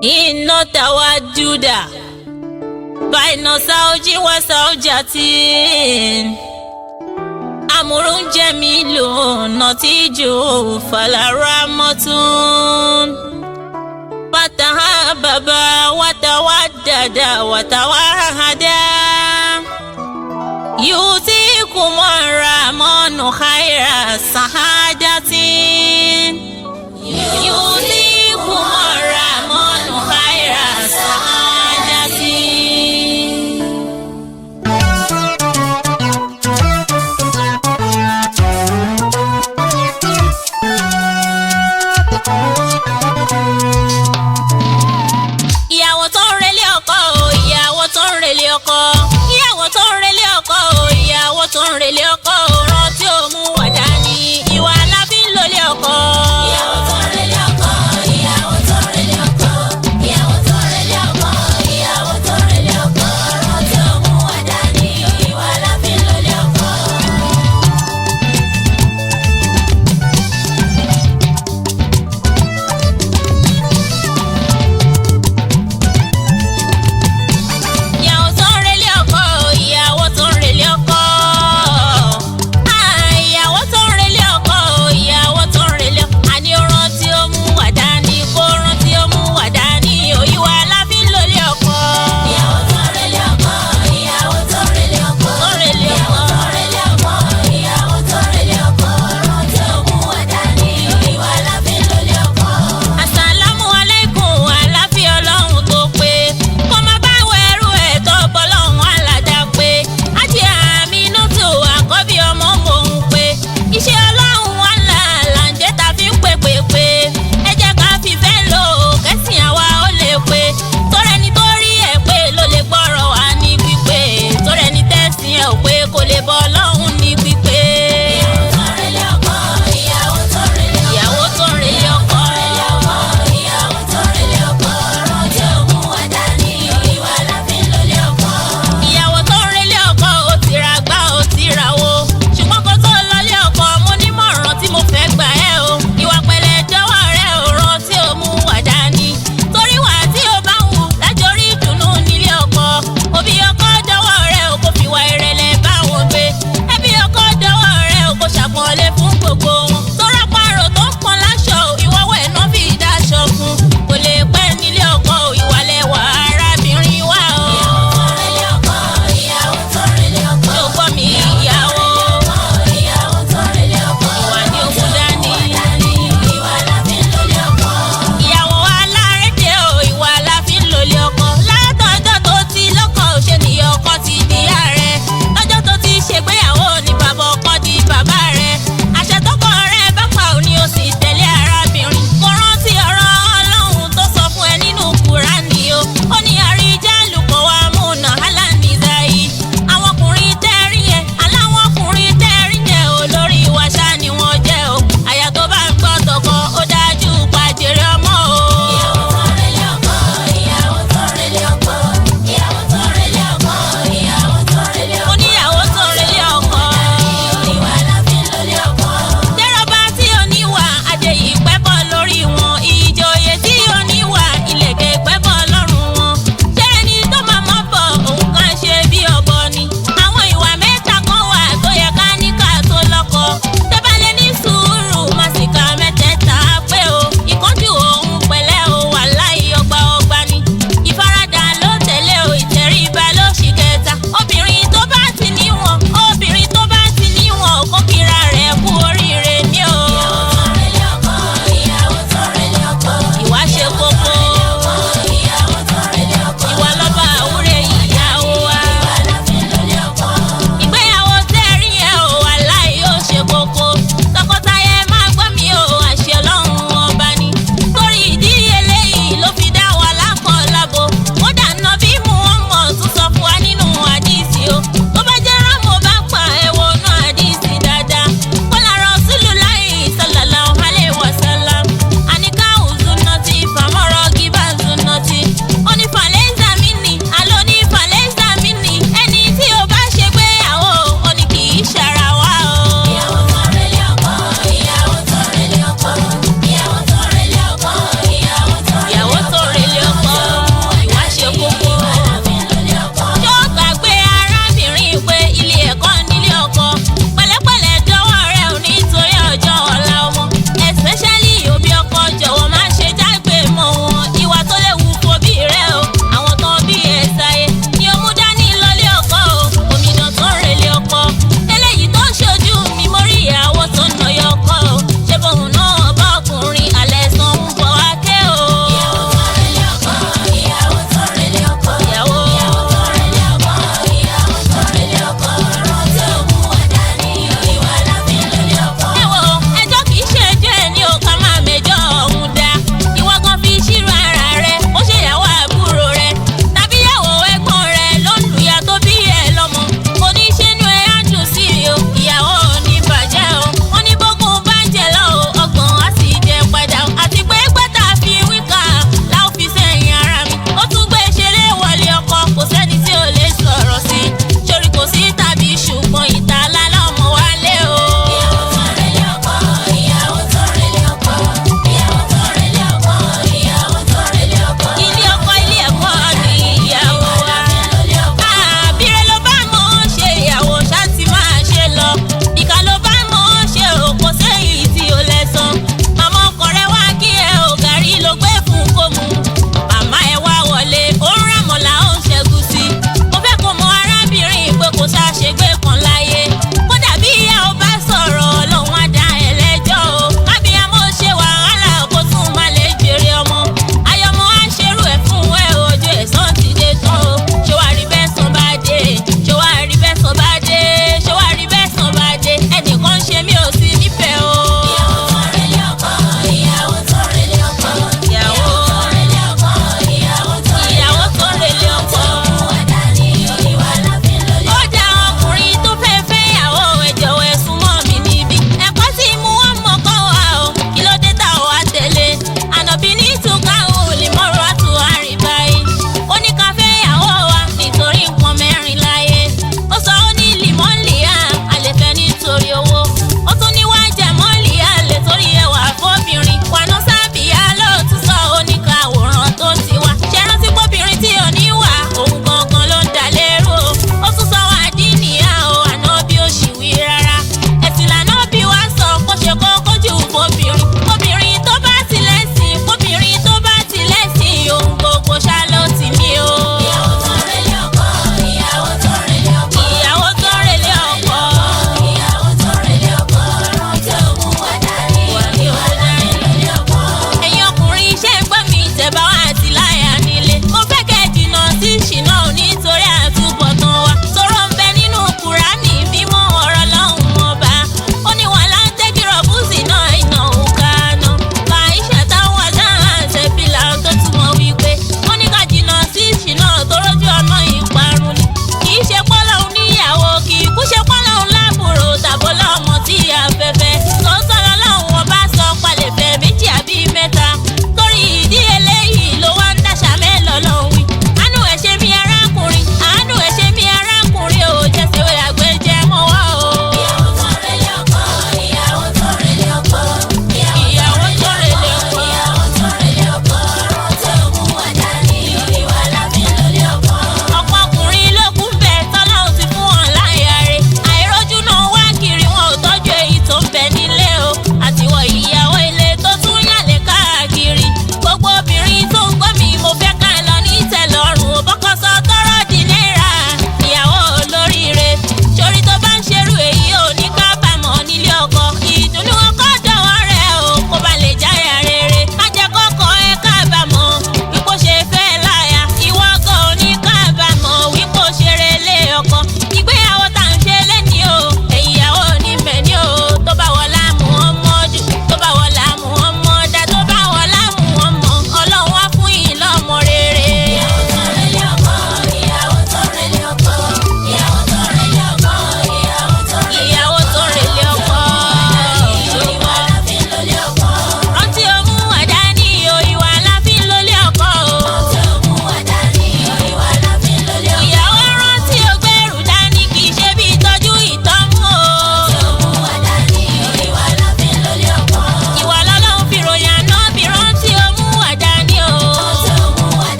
inna tawadduda baina zawji wa zawjatin amrun jamilun natiju falaramatun fatahababa wa tawaddada wa tawahada yusikum arrahmanu khayra sahadatin yusikum arrahmanu khayra sahadatin. ìyàwó tó ń relé ọkọ o ìyàwó tó ń relé ọkọ ìyàwó tó ń relé ọkọ o ìyàwó tó ń relé ọkọ o rántí ó mú wà dání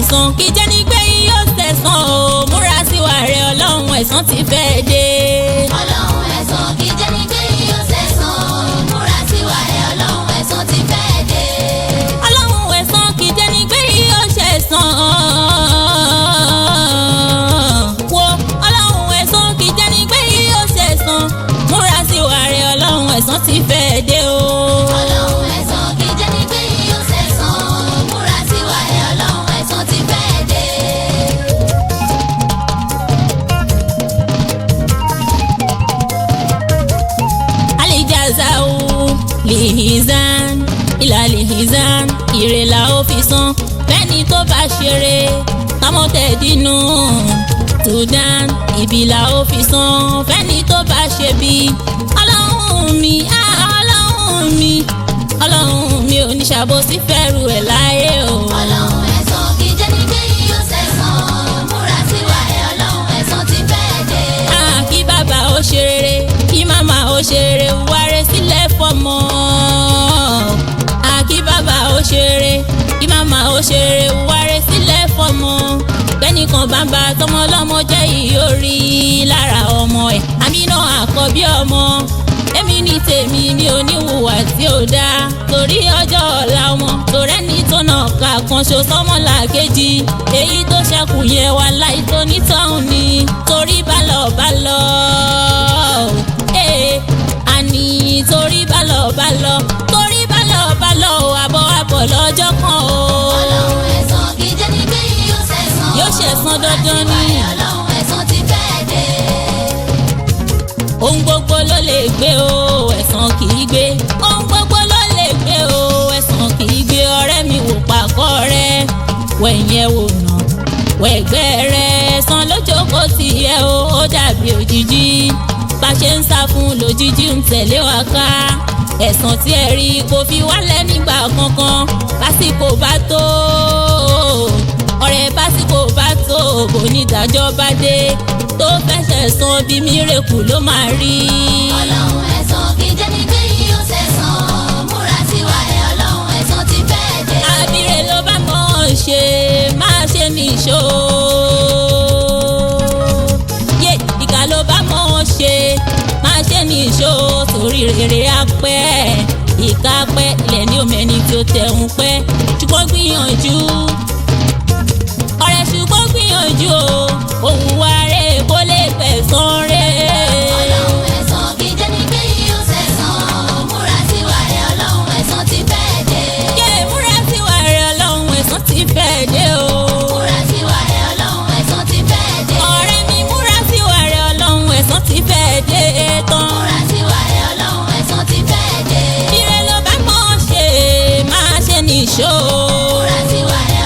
ẹ̀san kì í jẹ́ ní pé yóò ṣẹ̀san o múra síwà rẹ̀ ọlọ́run ẹ̀san ti fẹ́ dé. Ọlọ́run ẹ̀san kì í jẹ́ ní pé yóò ṣẹ̀san múra síwà rẹ̀ ọlọ́run ẹ̀san ti fẹ́ dé. Ọlọ́run ẹ̀san kì í jẹ́ ní pé yóò ṣẹ̀san wo ọlọ́run ẹ̀san kì í jẹ́ ní pé yóò ṣẹ̀san múra síwà rẹ̀ ọlọ́run ẹ̀san ti fẹ́ dé o. Ọlọ́run ẹ̀san kì í jẹ́ ní pé yóò ṣẹ̀san múra síwà rẹ̀ ọlọ́run ẹ̀san ti fẹ́ dé. Alijazau lihizan ila lihizan ire la ó fi san fẹ́ni tó bá ṣeré kámọ́tẹ̀dínú Sudan ibi la ó fi san fẹ́ni tó bá ṣe bí. Ọlọ́run mi ọlọ́run mi ò ní ṣàbòsí fẹ́rù ẹ̀ láyé o. Ọlọ́run ẹ̀san kì í jẹ́ ní pé yóò ṣẹ̀san múra síwà rẹ̀ ọlọ́run ẹ̀san ti fẹ́ dé. Kí bàbá ó ṣe rere kí màmá ó ṣe rere wáre sílẹ̀ fọ́mọ. Kí bàbá ó ṣe rere kí màmá ó ṣe rere wáre sílẹ̀ fọ́mọ. Kẹ́nìkan bá ń ba tọmọ lọ́mọ jẹ́ ìyórí lára ọmọ ẹ̀ àmínà àkọ́bí ọmọ. Èmi ní tèmi mi ò ní hùwà tí ò dáa torí ọjọ́ ọ̀la ọmọ torẹ́ni tó nà ká kan ṣo sọ́mọ́là kejì èyí tó ṣẹ́kù yẹn wà láì tó nítọ̀hún ni torí bálọ̀ àní torí bálọ̀ àbọ̀ lọ́jọ́ kan o. Ọlọ́run ẹ̀san kì í jẹ́ ní pé yóò ṣẹ̀san dandan ni. ọlọ́run ẹ̀san ti fẹ́ dé. Ohun gbogbo ló lè gbé o ẹ̀san kì í gbé. Ohun gbogbo ló lè gbé o ẹ̀san kì í gbé. Ọ̀rẹ́ mi wò pàkọ́ rẹ wẹ̀yìn ẹ̀ wò nà wẹ̀gbẹ́ rẹ ẹ̀san lójókòó ti yẹ o ó dàbí òjijì bá ṣe ń sá fún lójijì ń tẹ̀lé wa ká. Ẹ̀san tí ẹ rí kò fi wálẹ̀ nígbà kankan básìkò bá tó ọ̀rẹ́ básìkò bá tó bò ní ìdájọ́ bá dé tó fẹsẹ̀ san bí mírèkù ló máa rí. Ọlọ́run ẹ̀san kì í jẹ́ ní pé yóò ṣẹ̀san múra síwà rẹ̀ ọlọ́run ẹ̀san ti fẹ́ dé. Àbírè ló bá mọ̀ ọ́n ṣe máa ṣe nìṣó. Ìkà ló bá mọ̀ ọ́n ṣe máa ṣe nìṣó torí rere á pẹ́. Ìkà pẹ́ ilẹ̀ ní òmẹ́ni tí ó tẹ̀hún pẹ́ ṣùgbọ́n gbìyànjú ọ̀rẹ́ ṣùgbọ́n gbìyànjú o òun wá rẹ̀ kó lè pẹ̀sán rẹ̀. Ọlọ́run ẹ̀san kì í jẹ́ ní pé yóò ṣẹ̀san múra síwà rẹ̀ ọlọ́run ẹ̀san ti fẹ́ dé. Múra síwà rẹ̀ ọlọ́run ẹ̀san ti fẹ́ dé o. Múra síwà rẹ̀ ọlọ́run ẹ̀san ti fẹ́ dé. Ọ̀rẹ́ mi múra síwà rẹ̀ ọlọ́run ẹ̀san ti fẹ́ dé tán. Múra síwà rẹ̀ ọlọ́run ẹ̀san ti fẹ́ dé. Ire ló bá mọ̀ ṣe máa ṣe nìṣó. Múra síwà rẹ̀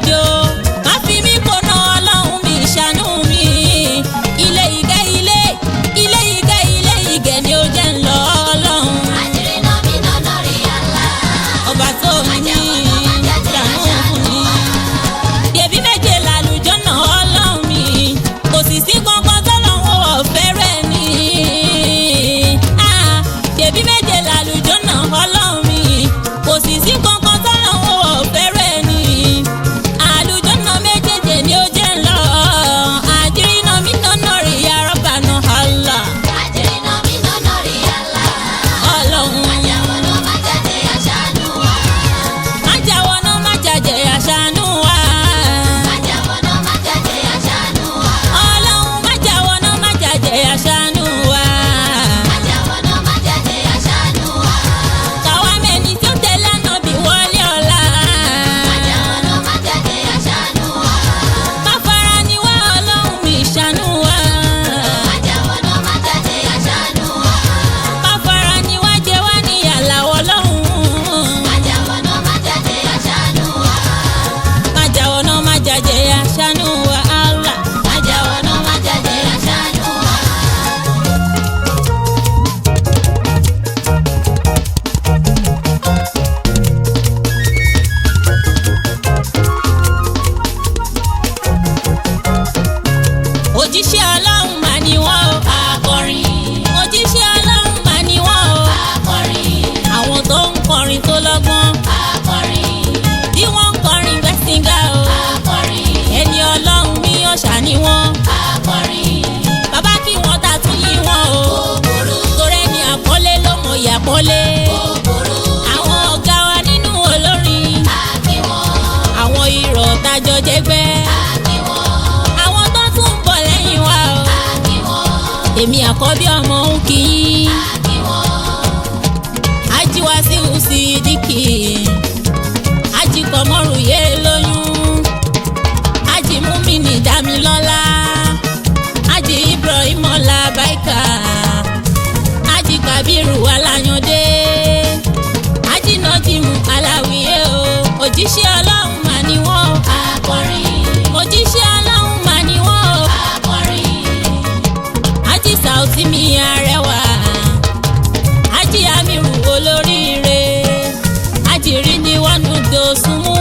òjò má fi mí kóná ọlọ́run mi ṣàánú mi ilé ìgẹ́ ni ó jẹ́ ń lọ ọlọ́run àjìrìnà mi nọ́nà rí àlá. ọba tó ní ṣàánú fún mi. Dèbí méje làlùjọ náà ọlọ́run mi kò sì sí kankan tọ́lọ́run ọ̀fẹ́ rẹ̀ ni. Dèbí méje làlùjọ náà ọlọ́run mi kò sì sí kankan tọ́lọ́run ọ̀fẹ́ rẹ̀ ni. Àlùjọ náà méjèèjì ni ó jẹ́ ń lọ àjìrìnà mi nọ́nà rí arọ́bà náà Allah àjìrìnà mi nọ́nà rí àlá. ọlọ́run. àjàwọ̀ náà má jáde àṣàánú wa. Má jáwọ́ náà má jàjẹ́ àṣàánú wa. àjàwọ̀ náà má jáde àṣàánú wa. Ọlọ́run má jáwọ́ náà má jàjẹ́ àṣàánú wa. àjàwọ̀ náà má jáde àṣàánú wa. Káwa mẹ́ni tó tẹ̀lé Ànábì wọlé ọ̀la. àjàwọ̀ náà má jáde àṣàánú wa. Má fara ni wá ọlọ́run mi ṣàánú wa. àjàwọ̀ náà má jáde àṣàánú wa. Má fara ni wá jẹ wá ní àlàwọ̀ ọlọ́run. àjàwọ̀ náà má jáde àṣàánú wa. Má jáwọ́ náà má jàjẹ́ àṣàánú wa Allah. àjàwọ̀ náà má jáde àṣàánú wa. Òjíṣẹ́ ọlọ́run mà ni wọ́n o. akọrin Òjíṣẹ́ ọlọ́run mà ni wọ́n o. akọrin Àwọn tó ń kọrin tó lọ́gbọ́n. akọrin Tí wọ́n ń kọrin gbẹ́sìngá o. akọrin Ẹni ọlọ́run mi ó ṣàní wọn. akọrin Bàbá kí wọ́n ta tún yí wọn o. òbúrú Torí ẹni àpọ́nlé ló mọ ìyàpọ́nlé. òbúrú Àwọn ọ̀gá wa nínú olórin. àkíwọ̀n Àwọn irọ̀ tajọ jẹgbẹ́. àkíwọ̀n Àwọn tó tún ń bọ̀ lẹ́yìn wa o. àkíwọ̀n Èmi àkọ́bí ọmọ ń kí yín. àkíwọ̀n Ájí Wàsíù Sídíkì. Ájí Kọ̀mọ́rù yé lóyún. Ájí Múmínì Dámilọ́lá. Ájí Ibrahim Ọlábàíkà. Ájí Kábírù Aláyàndé. Ájí Nájímù Aláwìyé o. Òjíṣẹ́ ọlọ́run mà ni wọ́n o. akọrin Òjíṣẹ́ ọlọ́run mà ni wọ́n o. akọrin Ájí Sàùtì mi arẹwà. Ájí Amírù olóríire. Ájí rí ni wọ́n nù dòsùnmù.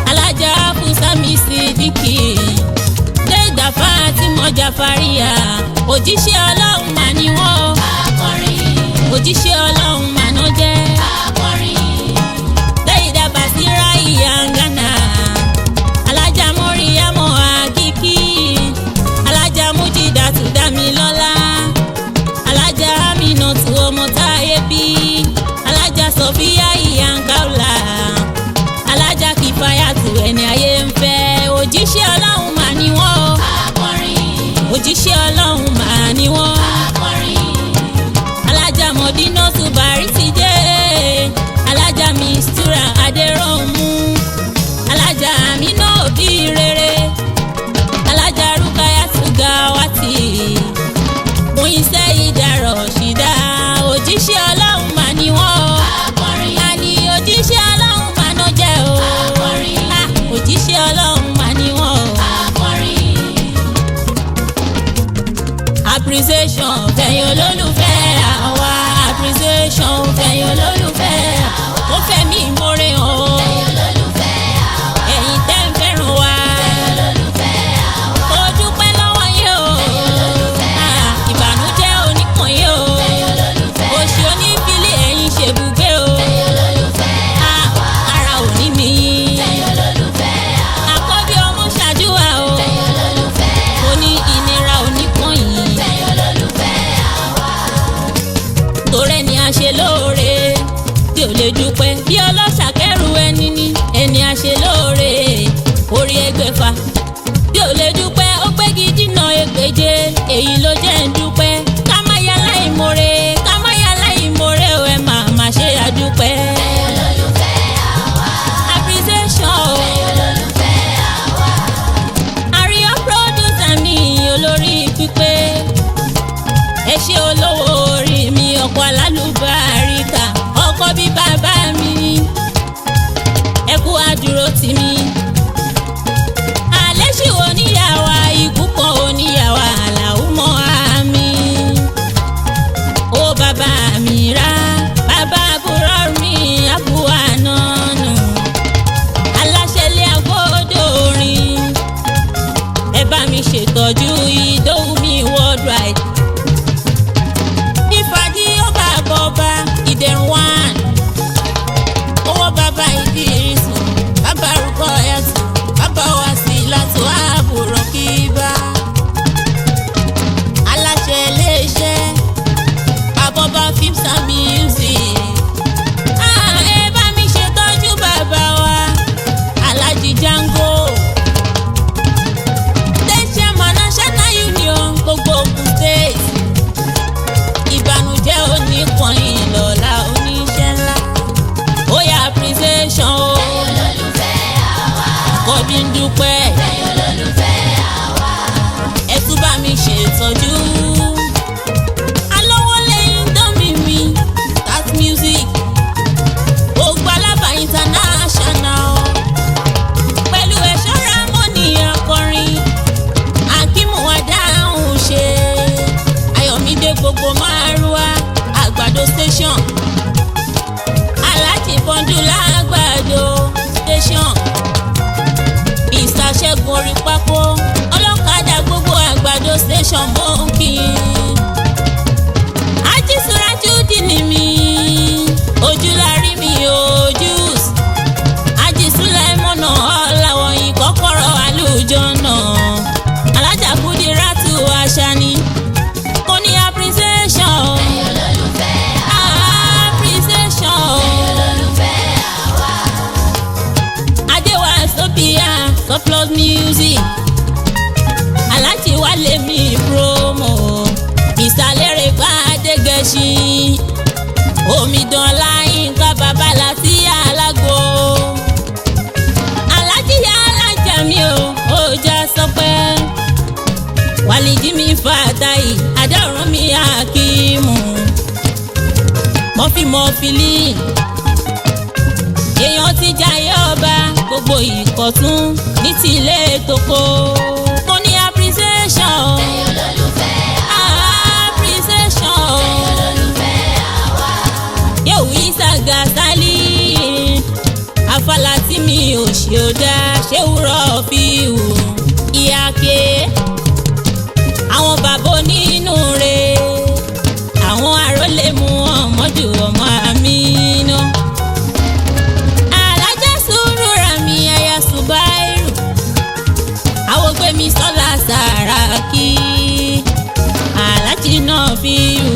Alájà Fúsàmì Sídíkì. Déèdà Fátímọ̀ Jáfáríyà. Òjíṣẹ́ ọlọ́run mà ni wọ́n o. akọrin Òjíṣẹ́ ọlọ́run mà náà jẹ́. akọrin Déèdà Bàsírá Ìyàngánà. Alájà Mọ́ríyámọ̀ Àkíkí. Alájà Mújídàtù Dámilọ́lá. Alájà Àmínátù ọmọ táyé bí. Alájà Sọfíyà Ìyàngáùlà. Alájà Kìfáyàtù ẹni ayé ń fẹ́. Òjíṣẹ́ ọlọ́run mà ni wọ́n o. akọrin Òjíṣẹ́ ọlọ́run mà ni wọ́n. akọrin Alájà Mọ̀dínátù Bàrí ti dé. Alájà Mistura Adéròmù. Alájà Àmínà òbí rere. Alájà Rúkáyàtù Gàwátì. Mọ́yìnsẹ́ Ìdàrọ̀ ṣìdá. Òjíṣẹ́ ọlọ́run mà ni wọ́n o. akọrin Ta ni òjíṣẹ́ ọlọ́run mà náà jẹ́ o. akọrin Òjíṣẹ́ ọlọ́run mà ni wọ́n o. akọrin Appreciation fẹ̀yìn olólùfẹ́ àwa. Appreciation fẹ̀yìn olólùfẹ́ àwa. Ó fẹ́ mi ìmoore hàn o. olólùfẹ́ àwa Ẹ̀yin tẹ́ ń fẹ́ràn wa. olólùfẹ́ àwa Ó dúpẹ́ lọ́wọ́ yín o. Ìbànújẹ́ oníkan yín o. olólùfẹ́ Òṣì onífìlẹ̀ ẹ̀yin ṣèbùgbé o. olólùfẹ́ àwa Ara ò ní mi yín. olólùfẹ́ àwa Àkọ́bí ọmọ ṣàdúrà o. olólùfẹ́ Mo ní ìnira oníkan yìí. olólùfẹ́ àwa Torí ẹni a ṣe lóore tí ò lè dúpẹ́. Bí ọlọ́ṣà kẹ́rù ẹni ní ẹni a ṣe lóore orí ẹgbẹ̀fà. Bí ò lè dúpẹ́ ó gbégi dínà ẹgbẹ̀je. Èyí ló jẹ́ ń dúpẹ́. Ká má yá láìmoore, ká má yá láìmoore o, ẹ máa má ṣe àdúpẹ́. olólùfẹ́ àwa Appreciation o. olólùfẹ́ àwa Àríyá producer mi olórí pípé. Ẹ ṣé olówó orí mi ọkọ̀ alálùbáríkà. Ọkọ bí bàbá mi. Ẹ kú àdúró tì mí. àkọ́bí ń dúpẹ́. ẹ̀yin olólùfẹ́ àwa. ẹ tún bá mi ṣètọ́jú. alówó lẹ́yìn dánmi mi Start Music gbogbo Alábà international pẹ̀lú ẹ̀ṣọ́ Rámọ́nì akọrin Akímù adáhùn ṣe Ayọ̀mídé gbogbo márùwá Àgbàdo station Aláàjì Bọ́ndù lágbàdo station Mr. Ṣẹ́gun orí pákó ọlọ́kadà gbogbo Àgbàdo station mọ́ǹkì Ajísúrájú dìní mi ojúlárí mi ojúùs Ajísúlẹ̀mọ́nà ọ̀làwọ̀yìn kọ́kọ́rọ́ àlùjọ́nà Alájà Kúdírátù Àṣàní mo ní appreciation ẹ̀yin olólùfẹ́ appreciation ẹ̀yin olólùfẹ́ àwa. Adéwà Sophia Surplus Music Aláàjì Wálé mi promo ìsàlẹ̀rẹ̀ bá Adégẹṣin Omidan Láyínká Babalá sí Alágbo Aláàjì alájà mi ò já sọpẹ́ Wàlídì mi Fàtáì Adáràn mi Akímù mọ́fìlì èèyàn ti jayé ọba gbogbo Ìkọ̀tún ní tilé toko mo ní appreciation ẹ̀yin olólùfẹ́ appreciation ẹ̀yin olólùfẹ́ àwa. yóò Ìsàgà Sálí Afálà tí mi ò ṣe ò dá ṣé wúrọ̀ fi hù ìyáké àwọn bàbá onínú rẹ̀ àwọn àrólé mu ọmọdù ọmọ Àmínà Alájà Sùúrùràmí aya Sùbáìrù Àwògbémi Sọ́lá Sàràkí Aláàjì náà fi hù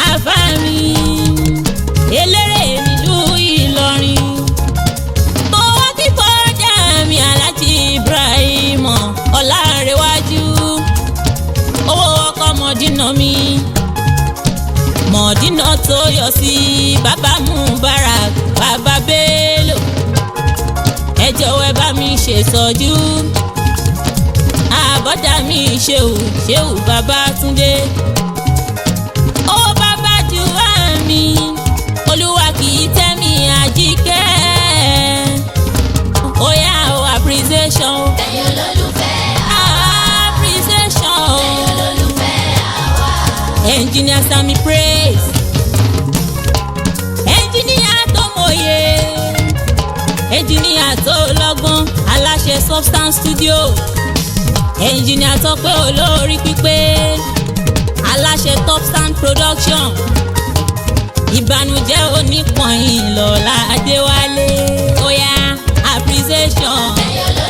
àfàmì eléré nílùú Ìlọrin mo wá kí bọ́dà mi Aláàjì Ibrahim Ọlárẹ̀wájú owó ọkọ̀ Mọ̀dínà mi Mọ̀dínà tó yọ sí bàbá Mubarak bàbá Bello ẹ jọ̀wọ́ ẹ bá mi ṣètọ́jú àbọ̀dá mi ṣéwù Babátúndé ó bàbá jù wá mi Olúwa kì í tẹ́ mi Àjíkẹ́ ó yá o appreciation ẹ̀yin olólùfẹ́ appreciation ẹ̀yin olólùfẹ́ àwa. Engineer Sammy Praise Engineer tó mòye Engineer tó lọ́gbọ́n aláṣẹ Substance Studio Engineer tó pé olórí pípé aláṣẹ Top Stand Production ìbànújẹ́ onípọ̀yìn Lọ́lá Adéwálé ó yá appreciation ẹ̀yin olólùfẹ́